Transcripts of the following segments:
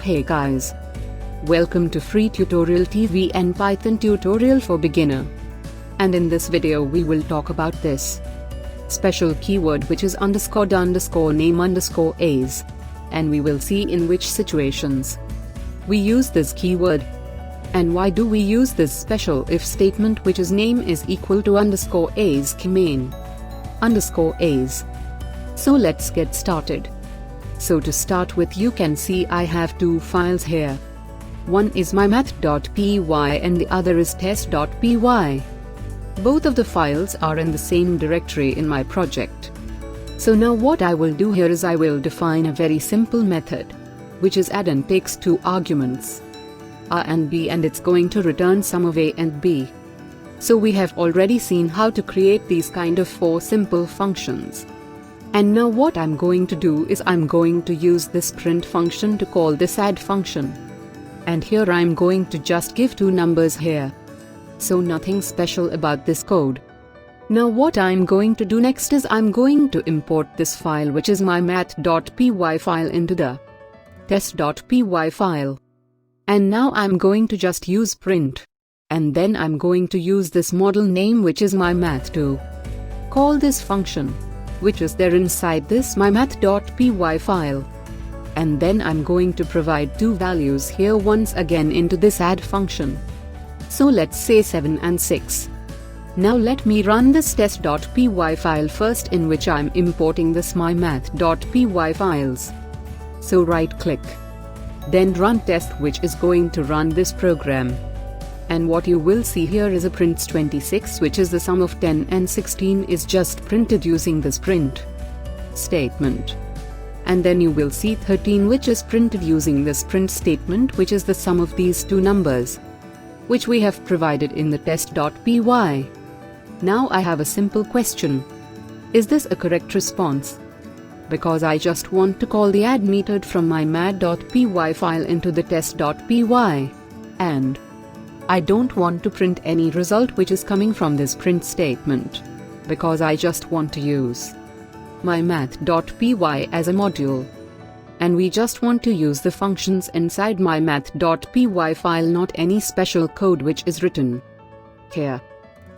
Hey guys! Welcome to Free Tutorial TV and Python tutorial for beginner. And in this video we will talk about this special keyword which is __name_as, and we will see in which situations we use this keyword. And why do we use this special if statement which is name is equal to _as main _as. So let's get started. So to start with, you can see I have two files here. One is mymath.py and the other is test.py. Both of the files are in the same directory in my project. So now what I will do here is I will define a very simple method, which is add and takes two arguments, a and b, and it's going to return sum of a and b. So we have already seen how to create these kind of four simple functions. And now what I'm going to do is I'm going to use this print function to call this add function. And here I'm going to just give two numbers here. So nothing special about this code. Now what I'm going to do next is I'm going to import this file which is my math.py file into the test.py file. And now I'm going to just use print. And then I'm going to use this model name which is my math to call this function, which is there inside this mymath.py file. And then I'm going to provide two values here once again into this add function. So let's say 7 and 6. Now let me run this test.py file first, in which I'm importing this mymath.py files. So right click, then run test, which is going to run this program. And what you will see here is a print 26, which is the sum of 10 and 16 is just printed using this print statement. And then you will see 13, which is printed using this print statement, which is the sum of these two numbers, which we have provided in the test.py. Now I have a simple question. Is this a correct response? Because I just want to call the add method from my math.py file into the test.py. And I don't want to print any result which is coming from this print statement, because I just want to use my math.py as a module. And we just want to use the functions inside my math.py file, not any special code which is written here.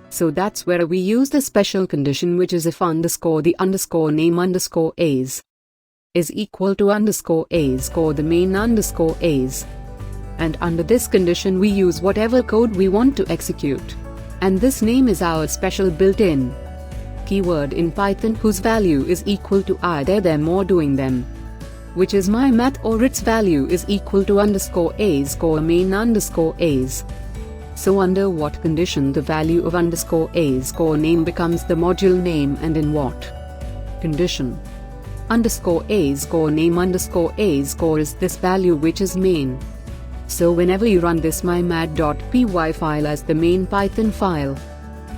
So that's where we use the special condition, which is if _the_name_as is equal to _as the main _as. And under this condition we use whatever code we want to execute. And this name is our special built-in keyword in Python, whose value is equal to either them or doing them, which is my math, or its value is equal to _as main _as. So under what condition the value of _as name becomes the module name, and in what condition _as name _as is this value which is main. So whenever you run this mymath.py file as the main Python file,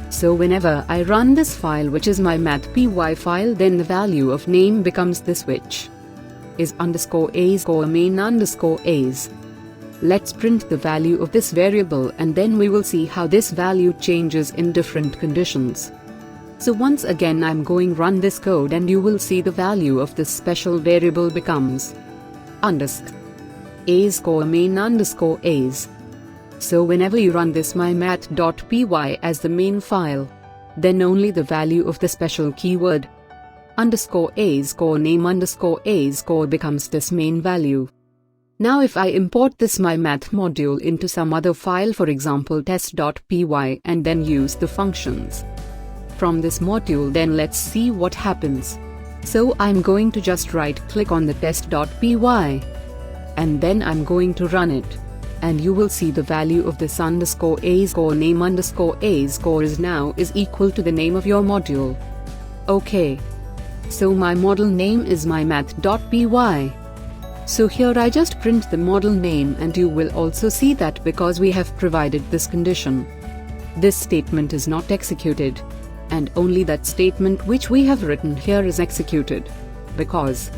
so whenever I run this file which is my math.py file, then the value of name becomes this, which is _as main _as. Let's print the value of this variable, and then we will see how this value changes in different conditions. So once again I'm going run this code, and you will see the value of this special variable becomes _as main _as. So whenever you run this mymath.py as the main file, then only the value of the special keyword _as name _as becomes this main value. Now if I import this mymath module into some other file, for example test.py, and then use the functions from this module, then let's see what happens. So I'm going to just right click on the test.py, and then I'm going to run it. And you will see the value of this _as name _as is equal to the name of your module. Okay. So my model name is mymath.py. So here I just print the model name, and you will also see that because we have provided this condition, this statement is not executed, and only that statement which we have written here is executed, because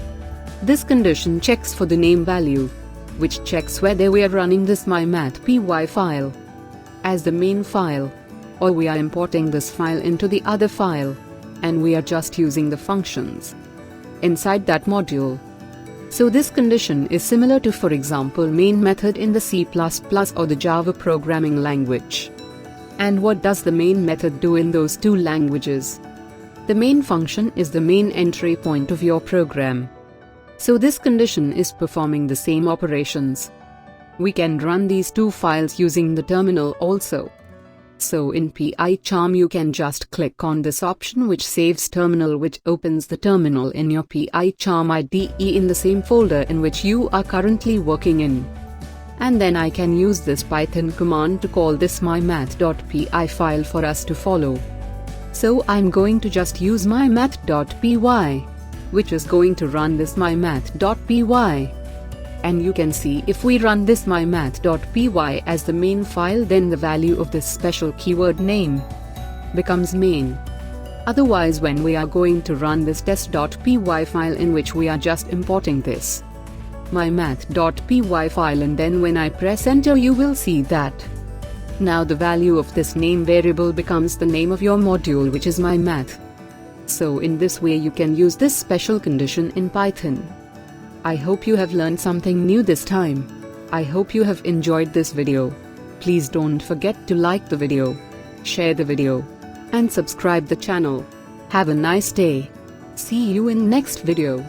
this condition checks for the name value, which checks whether we are running this mymath.py file as the main file, or we are importing this file into the other file, and we are just using the functions inside that module. So this condition is similar to, for example, main method in the C++ or the Java programming language. And what does the main method do in those two languages? The main function is the main entry point of your program. So this condition is performing the same operations. We can run these two files using the terminal also. So in PyCharm you can just click on this option which saves terminal, which opens the terminal in your PyCharm IDE in the same folder in which you are currently working in. And then I can use this Python command to call this mymath.py file for us to follow. So I'm going to just use mymath.py, which is going to run this mymath.py. And you can see if we run this mymath.py as the main file, then the value of this special keyword name becomes main. Otherwise, when we are going to run this test.py file in which we are just importing this mymath.py file, and then when I press enter you will see that now the value of this name variable becomes the name of your module, which is mymath. So in this way you can use this special condition in Python. I hope you have learned something new this time. I hope you have enjoyed this video. Please don't forget to like the video, share the video, and subscribe the channel. Have a nice day. See you in next video.